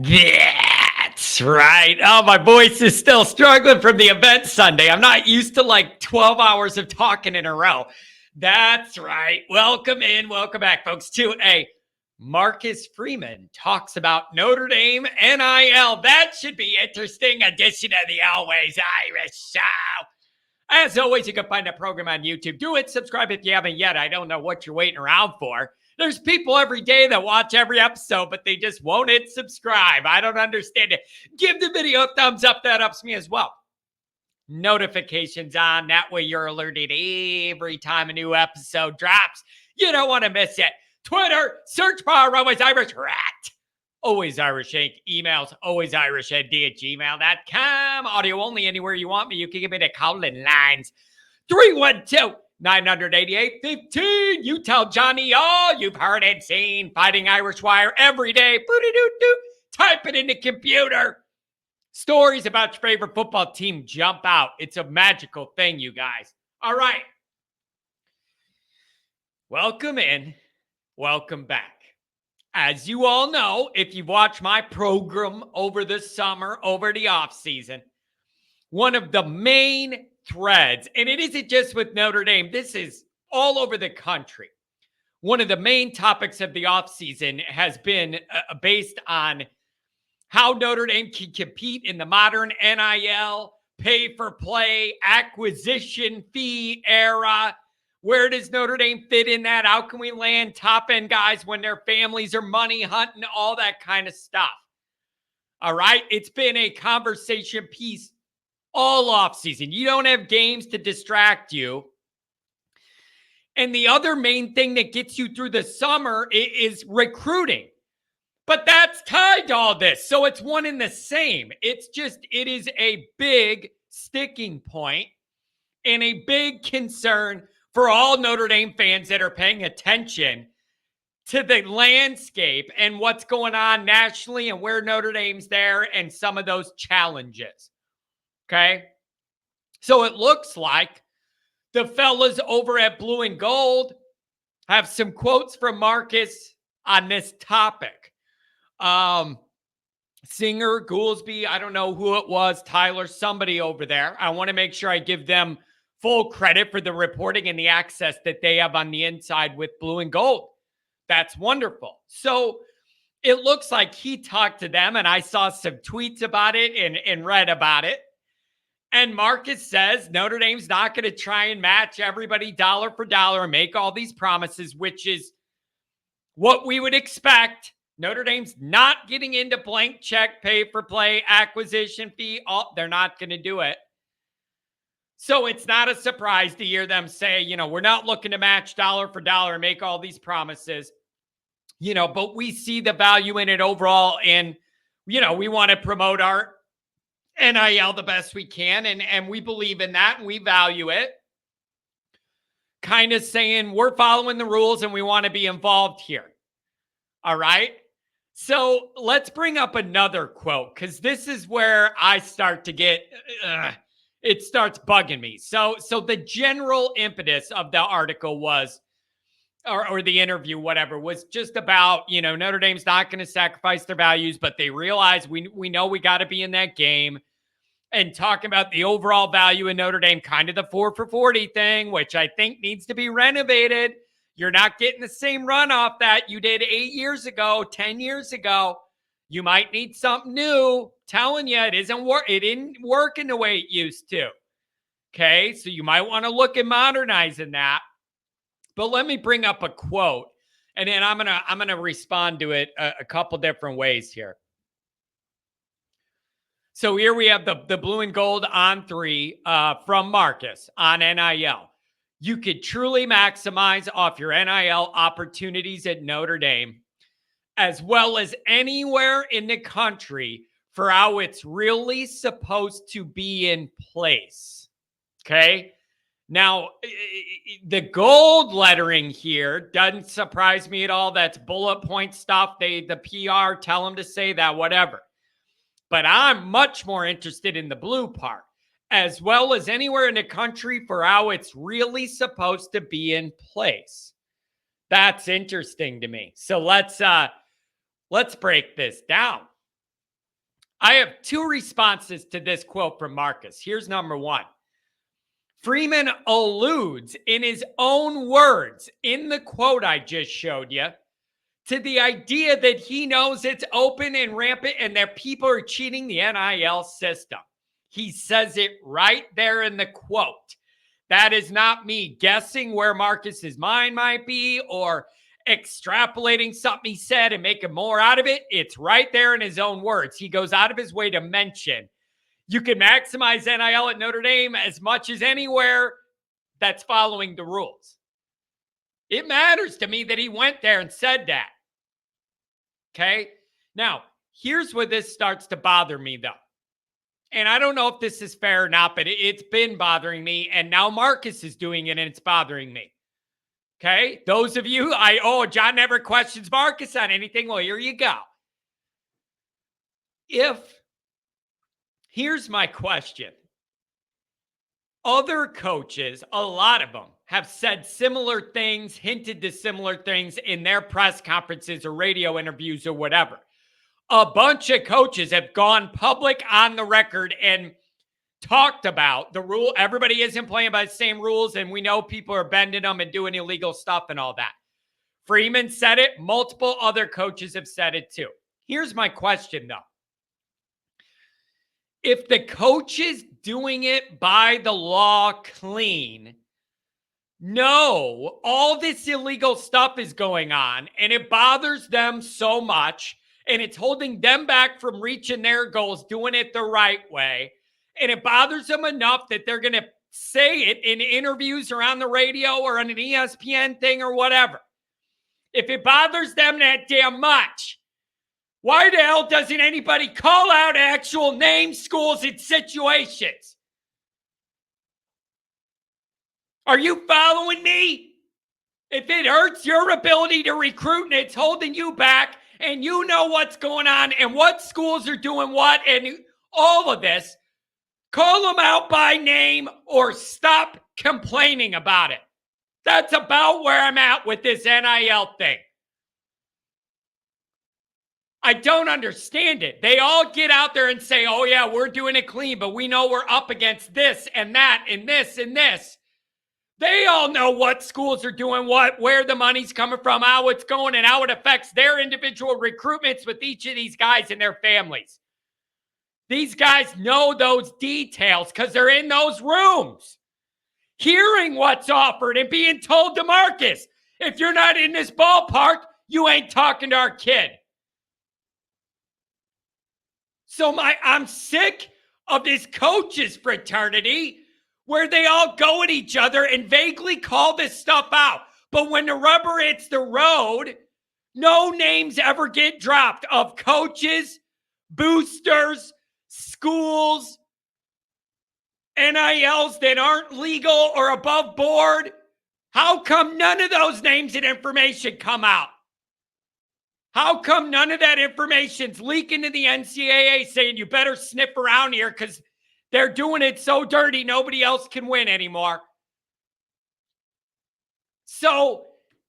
That's right. Oh, my voice is still struggling from the event Sunday. I'm not used to like 12 hours of talking in a row. That's right. Welcome back, folks, to a Marcus Freeman talks about Notre Dame NIL. That should be interesting edition of the Always Irish Show. As always, you can find the program on YouTube. Do it. Subscribe if you haven't yet. I don't know what you're waiting around for. There's people every day that watch every episode, but they just won't hit subscribe. I don't understand it. Give the video a thumbs up. That helps me as well. Notifications on. That way you're alerted every time a new episode drops. You don't want to miss it. Twitter, search bar, Always Irish Rat. Always Irish Inc. Emails, alwaysirishd@gmail.com. Audio only anywhere you want me. You can give me the calling lines. 312-988-15. You tell Johnny all you've heard and seen. Fighting Irish Wire every day. Boo-doo-doo-doo. Type it in the computer. Stories about your favorite football team jump out. It's a magical thing, you guys. All right. Welcome in. Welcome back. As you all know, if you've watched my program over the summer, over the off season, one of the main threads, and it isn't just with Notre Dame, this is all over the country. One of the main topics of the offseason has been based on how Notre Dame can compete in the modern NIL, pay-for-play, acquisition fee era. Where does Notre Dame fit in that? How can we land top-end guys when their families are money hunting, all that kind of stuff? All right? It's been a conversation piece all offseason. You don't have games to distract you. And the other main thing that gets you through the summer is recruiting. But that's tied to all this. So it's one and the same. It is a big sticking point and a big concern for all Notre Dame fans that are paying attention to the landscape and what's going on nationally and where Notre Dame's there and some of those challenges. Okay? So it looks like the fellas over at Blue and Gold have some quotes from Marcus on this topic. Singer, Goolsby, I don't know who it was, Tyler, somebody over there. I want to make sure I give them full credit for the reporting and the access that they have on the inside with Blue and Gold. That's wonderful. So it looks like he talked to them, and I saw some tweets about it and read about it. And Marcus says Notre Dame's not going to try and match everybody dollar for dollar and make all these promises, which is what we would expect. Notre Dame's not getting into blank check, pay for play, acquisition fee. They're not going to do it. So it's not a surprise to hear them say, we're not looking to match dollar for dollar and make all these promises, but we see the value in it overall. And, we want to promote our NIL the best we can. And we believe in that and we value it. Kind of saying we're following the rules and we want to be involved here. All right. So let's bring up another quote because this is where I start to get, it starts bugging me. So the general impetus of the article was, or the interview, whatever, was just about, Notre Dame's not going to sacrifice their values, but they realize we know we got to be in that game, and talking about the overall value in Notre Dame, kind of the 4 for 40 thing, which I think needs to be renovated. You're not getting the same run off that you did 8 years ago, 10 years ago. You might need something new. Telling you, it isn't working the way it used to. Okay, so you might want to look at modernizing that. But let me bring up a quote, and then I'm gonna respond to it a couple different ways here. So here we have the Blue and Gold on 3 from Marcus on NIL. You could truly maximize off your NIL opportunities at Notre Dame, as well as anywhere in the country, for how it's really supposed to be in place. Okay? Now, the gold lettering here doesn't surprise me at all. That's bullet point stuff. The PR tell them to say that, whatever. But I'm much more interested in the blue part, as well as anywhere in the country, for how it's really supposed to be in place. That's interesting to me. So let's break this down. I have two responses to this quote from Marcus. Here's number one. Freeman alludes in his own words in the quote I just showed you to the idea that he knows it's open and rampant and that people are cheating the NIL system. He says it right there in the quote. That is not me guessing where Marcus's mind might be or extrapolating something he said and making more out of it. It's right there in his own words. He goes out of his way to mention you can maximize NIL at Notre Dame as much as anywhere that's following the rules. It matters to me that he went there and said that. Okay? Now, here's where this starts to bother me, though. And I don't know if this is fair or not, but it's been bothering me. And now Marcus is doing it and it's bothering me. Okay? Those of you, John never questions Marcus on anything. Well, here you go. Here's my question. Other coaches, a lot of them, have said similar things, hinted to similar things in their press conferences or radio interviews or whatever. A bunch of coaches have gone public on the record and talked about the rule. Everybody isn't playing by the same rules, and we know people are bending them and doing illegal stuff and all that. Freeman said it. Multiple other coaches have said it too. Here's my question, though. If the coach is doing it by the law clean, no, all this illegal stuff is going on, and it bothers them so much, and it's holding them back from reaching their goals, doing it the right way, and it bothers them enough that they're going to say it in interviews or on the radio or on an ESPN thing or whatever. If it bothers them that damn much, why the hell doesn't anybody call out actual names, schools, and situations? Are you following me? If it hurts your ability to recruit and it's holding you back and you know what's going on and what schools are doing what and all of this, call them out by name or stop complaining about it. That's about where I'm at with this NIL thing. I don't understand it. They all get out there and say, oh yeah, we're doing it clean, but we know we're up against this and that and this and this. They all know what schools are doing what, where the money's coming from, how it's going, and how it affects their individual recruitments with each of these guys and their families. These guys know those details because they're in those rooms, hearing what's offered and being told to Marcus, if you're not in this ballpark, you ain't talking to our kid. So I'm sick of this coaches fraternity where they all go at each other and vaguely call this stuff out. But when the rubber hits the road, no names ever get dropped of coaches, boosters, schools, NILs that aren't legal or above board. How come none of those names and information come out? How come none of that information's leaking to the NCAA saying you better sniff around here because they're doing it so dirty nobody else can win anymore? So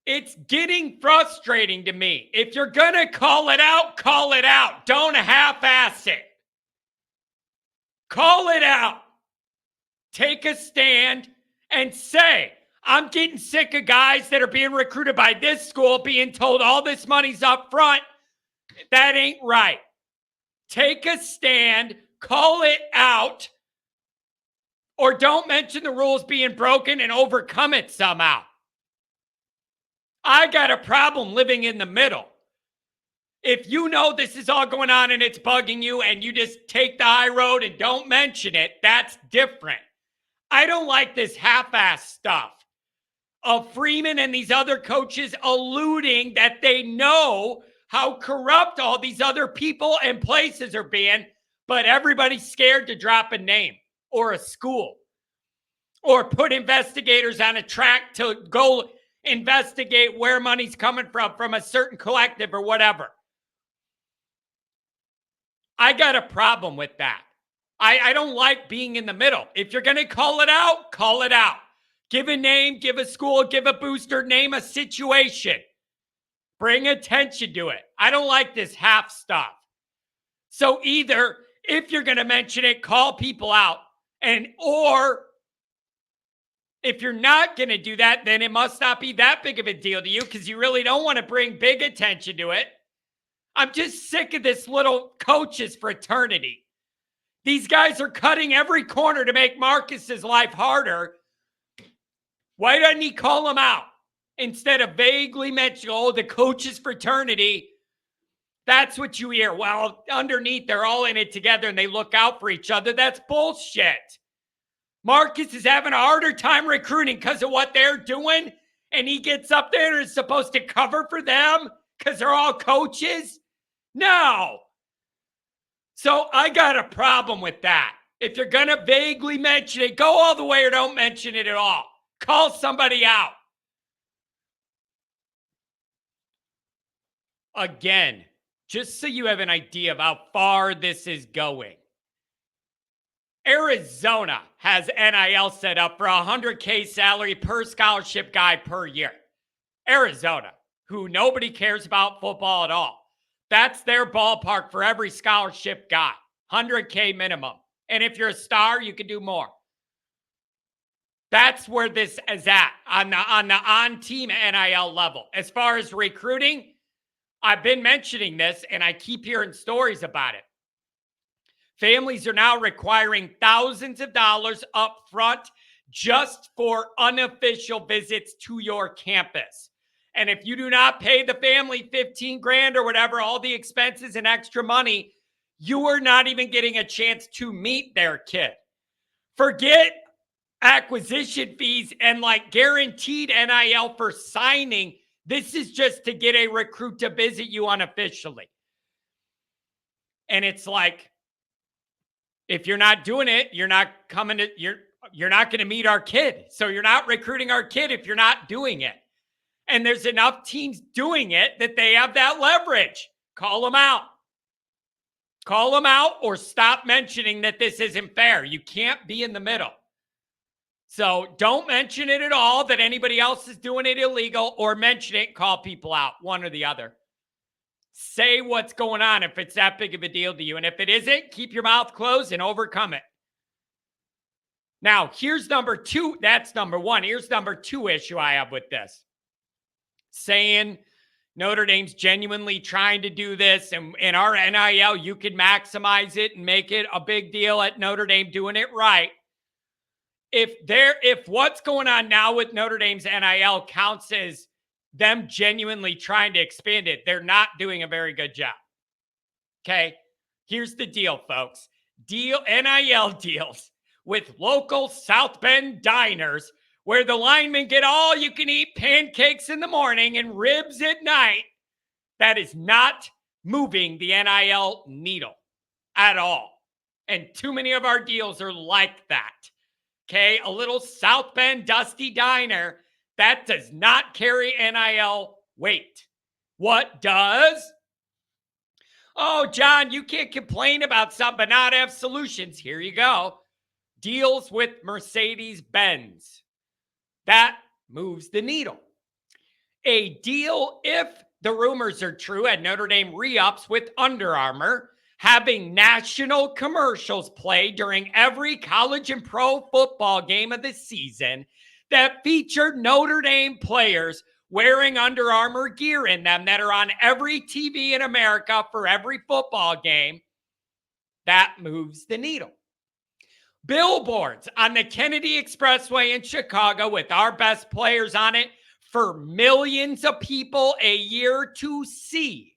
it's getting frustrating to me. If you're going to call it out, call it out. Don't half-ass it. Call it out. Take a stand and say, I'm getting sick of guys that are being recruited by this school being told all this money's up front. That ain't right. Take a stand, call it out, or don't mention the rules being broken and overcome it somehow. I got a problem living in the middle. If you know this is all going on and it's bugging you and you just take the high road and don't mention it, that's different. I don't like this half-ass stuff of Freeman and these other coaches alluding that they know how corrupt all these other people and places are being, but everybody's scared to drop a name or a school or put investigators on a track to go investigate where money's coming from a certain collective or whatever. I got a problem with that. I don't like being in the middle. If you're going to call it out, call it out. Give a name, give a school, give a booster, name a situation. Bring attention to it. I don't like this half stuff. So either if you're going to mention it, call people out, or if you're not going to do that, then it must not be that big of a deal to you because you really don't want to bring big attention to it. I'm just sick of this little coaches fraternity. These guys are cutting every corner to make Marcus's life harder. Why doesn't he call them out instead of vaguely mentioning, oh, the coaches fraternity? That's what you hear. Well, underneath, they're all in it together and they look out for each other. That's bullshit. Marcus is having a harder time recruiting because of what they're doing, and he gets up there and is supposed to cover for them because they're all coaches? No. So I got a problem with that. If you're going to vaguely mention it, go all the way or don't mention it at all. Call somebody out. Again, just so you have an idea of how far this is going. Arizona has NIL set up for $100K salary per scholarship guy per year. Arizona, who nobody cares about football at all. That's their ballpark for every scholarship guy. $100K minimum. And if you're a star, you can do more. That's where this is at on the on-team NIL level. As far as recruiting, I've been mentioning this, and I keep hearing stories about it. Families are now requiring thousands of dollars up front just for unofficial visits to your campus. And if you do not pay the family 15 grand or whatever, all the expenses and extra money, you are not even getting a chance to meet their kid. Forget acquisition fees and like guaranteed NIL for signing. This is just to get a recruit to visit you unofficially. And it's like, if you're not doing it, you're not coming to, you're not going to meet our kid. So you're not recruiting our kid if you're not doing it. And there's enough teams doing it that they have that leverage. Call them out. Call them out or stop mentioning that this isn't fair. You can't be in the middle. So don't mention it at all that anybody else is doing it illegal, or mention it and call people out, one or the other. Say what's going on if it's that big of a deal to you. And if it isn't, keep your mouth closed and overcome it. Now, here's number two. That's number one. Here's number two issue I have with this. Saying Notre Dame's genuinely trying to do this, and in our NIL, you can maximize it and make it a big deal at Notre Dame doing it right. If what's going on now with Notre Dame's NIL counts as them genuinely trying to expand it, they're not doing a very good job. Okay? Here's the deal, folks. NIL deals with local South Bend diners where the linemen get all-you-can-eat pancakes in the morning and ribs at night. That is not moving the NIL needle at all. And too many of our deals are like that. Okay? A little South Bend dusty diner, that does not carry NIL weight. What does? Oh, John, you can't complain about something but not have solutions. Here you go. Deals with Mercedes-Benz. That moves the needle. A deal, if the rumors are true, at Notre Dame re-ups with Under Armour, having national commercials play during every college and pro football game of the season that featured Notre Dame players wearing Under Armour gear in them that are on every TV in America for every football game. That moves the needle. Billboards on the Kennedy Expressway in Chicago with our best players on it for millions of people a year to see.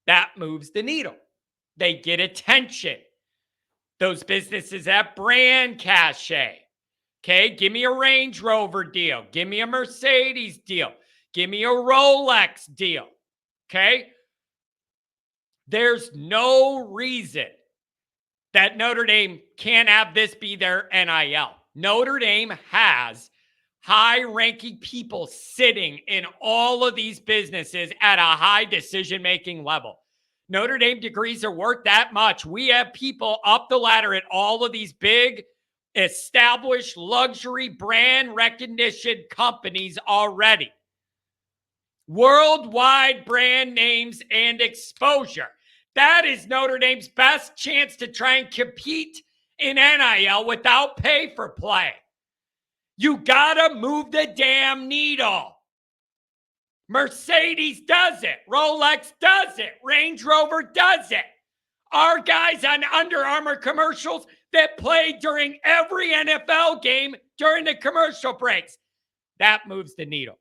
That moves the needle. They get attention. Those businesses have brand cachet. Okay, give me a Range Rover deal. Give me a Mercedes deal. Give me a Rolex deal. Okay? There's no reason that Notre Dame can't have this be their NIL. Notre Dame has high-ranking people sitting in all of these businesses at a high decision-making level. Notre Dame degrees are worth that much. We have people up the ladder at all of these big, established luxury brand recognition companies already. Worldwide brand names and exposure. That is Notre Dame's best chance to try and compete in NIL without pay for play. You gotta move the damn needle. Mercedes does it. Rolex does it. Range Rover does it. Our guys on Under Armour commercials that play during every NFL game during the commercial breaks. That moves the needle.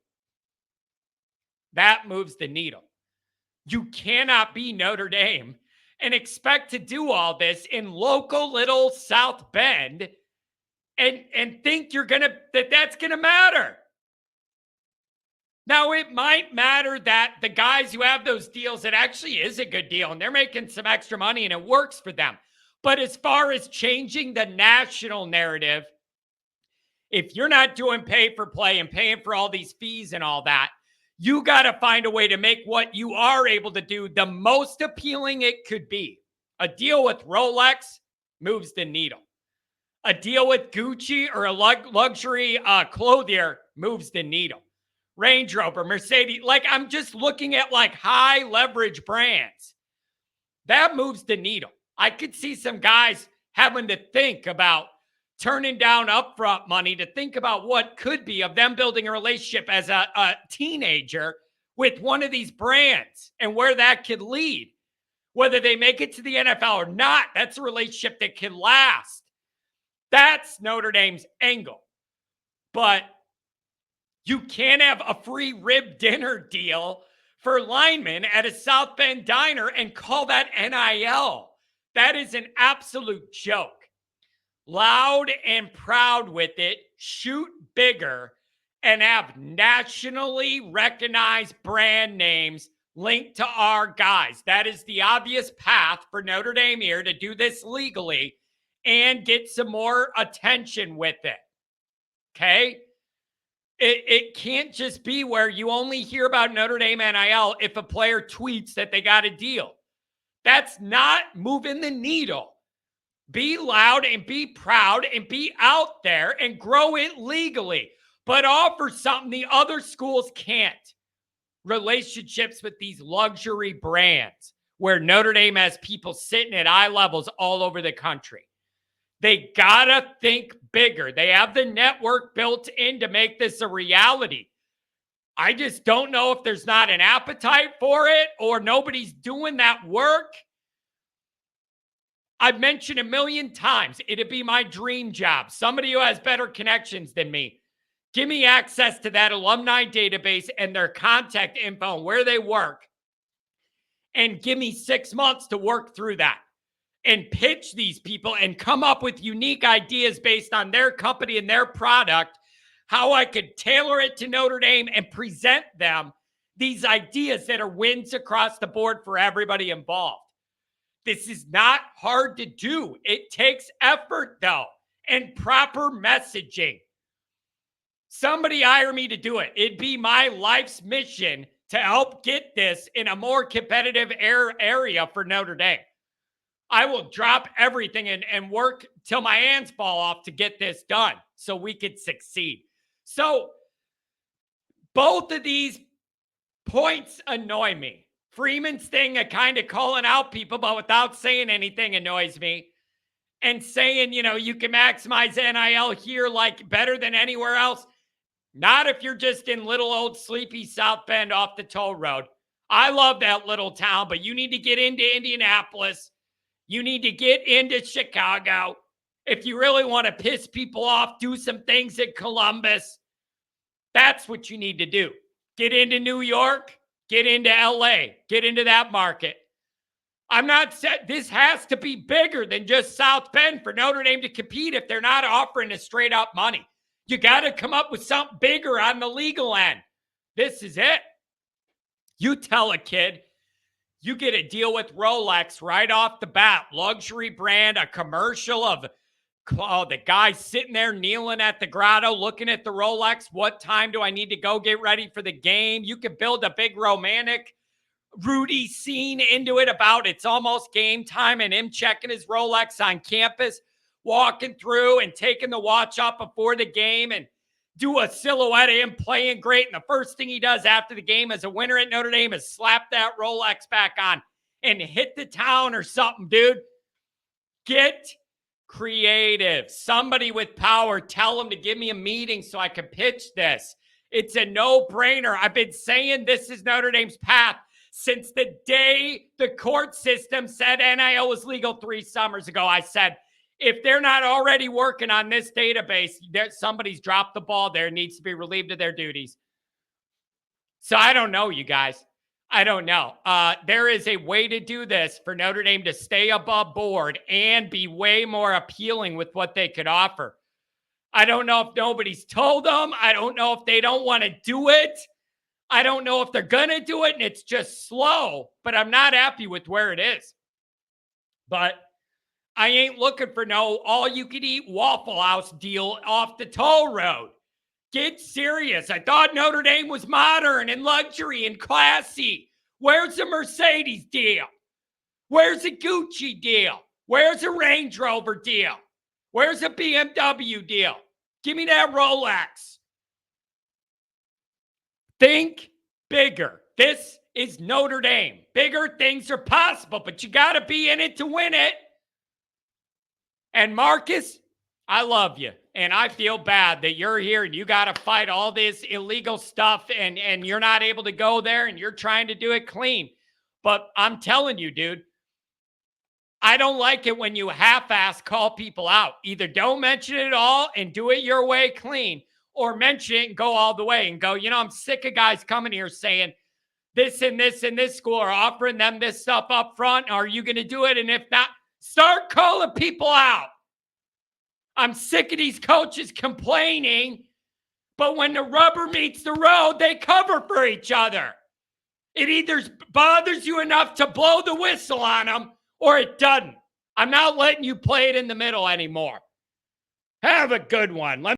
That moves the needle. You cannot be Notre Dame and expect to do all this in local little South Bend and think that's gonna matter. Now, it might matter that the guys who have those deals, it actually is a good deal and they're making some extra money and it works for them. But as far as changing the national narrative, if you're not doing pay for play and paying for all these fees and all that, you got to find a way to make what you are able to do the most appealing it could be. A deal with Rolex moves the needle. A deal with Gucci or a luxury clothier moves the needle. Range Rover, Mercedes, I'm just looking at high leverage brands. That moves the needle. I could see some guys having to think about turning down upfront money to think about what could be of them building a relationship as a teenager with one of these brands and where that could lead. Whether they make it to the NFL or not, that's a relationship that can last. That's Notre Dame's angle. But you can't have a free rib dinner deal for linemen at a South Bend diner and call that NIL. That is an absolute joke. Loud and proud with it, shoot bigger, and have nationally recognized brand names linked to our guys. That is the obvious path for Notre Dame here to do this legally and get some more attention with it. Okay? It can't just be where you only hear about Notre Dame NIL if a player tweets that they got a deal. That's not moving the needle. Be loud and be proud and be out there and grow it legally, but offer something the other schools can't. Relationships with these luxury brands where Notre Dame has people sitting at eye levels all over the country. They gotta think bigger. They have the network built in to make this a reality. I just don't know if there's not an appetite for it or nobody's doing that work. I've mentioned a million times, it'd be my dream job. Somebody who has better connections than me. Give me access to that alumni database and their contact info and where they work. And give me 6 months to work through that and pitch these people and come up with unique ideas based on their company and their product, how I could tailor it to Notre Dame and present them these ideas that are wins across the board for everybody involved. This is not hard to do. It takes effort, though, and proper messaging. Somebody hire me to do it. It'd be my life's mission to help get this in a more competitive area for Notre Dame. I will drop everything and work till my hands fall off to get this done so we could succeed. So both of these points annoy me. Freeman's thing of kind of calling out people, but without saying anything annoys me. And saying, you can maximize NIL here better than anywhere else. Not if you're just in little old sleepy South Bend off the toll road. I love that little town, but you need to get into Indianapolis. You need to get into Chicago. If you really want to piss people off, do some things at Columbus. That's what you need to do. Get into New York. Get into LA. Get into that market. I'm not saying this has to be bigger than just South Bend for Notre Dame to compete if they're not offering a straight up money. You got to come up with something bigger on the legal end. This is it. You tell a kid, you get a deal with Rolex right off the bat, luxury brand, a commercial of the guy sitting there kneeling at the grotto, looking at the Rolex. What time do I need to go get ready for the game? You could build a big romantic Rudy scene into it about it's almost game time and him checking his Rolex on campus, walking through and taking the watch off before the game and do a silhouette of him playing great. And the first thing he does after the game as a winner at Notre Dame is slap that Rolex back on. and hit the town or something, dude. Get creative. Somebody with power, tell them to give me a meeting so I can pitch this. It's a no-brainer. I've been saying this is Notre Dame's path since the day the court system said NIL was legal 3 summers ago. I said, if they're not already working on this database, somebody's dropped the ball there, needs to be relieved of their duties. So I don't know, you guys. I don't know. There is a way to do this for Notre Dame to stay above board and be way more appealing with what they could offer. I don't know if nobody's told them. I don't know if they don't want to do it. I don't know if they're going to do it and it's just slow, but I'm not happy with where it is. But I ain't looking for no all-you-can-eat Waffle House deal off the toll road. Get serious. I thought Notre Dame was modern and luxury and classy. Where's the Mercedes deal? Where's a Gucci deal? Where's a Range Rover deal? Where's a BMW deal? Give me that Rolex. Think bigger. This is Notre Dame. Bigger things are possible, but you got to be in it to win it. And Marcus, I love you. And I feel bad that you're here and you got to fight all this illegal stuff and you're not able to go there and you're trying to do it clean. But I'm telling you, dude, I don't like it when you half-ass call people out. Either don't mention it at all and do it your way clean, or mention it and go all the way and go, I'm sick of guys coming here saying this and this and this school are offering them this stuff up front. Are you going to do it? And if not, start calling people out. I'm sick of these coaches complaining, but when the rubber meets the road, they cover for each other. It either bothers you enough to blow the whistle on them or it doesn't. I'm not letting you play it in the middle anymore. Have a good one.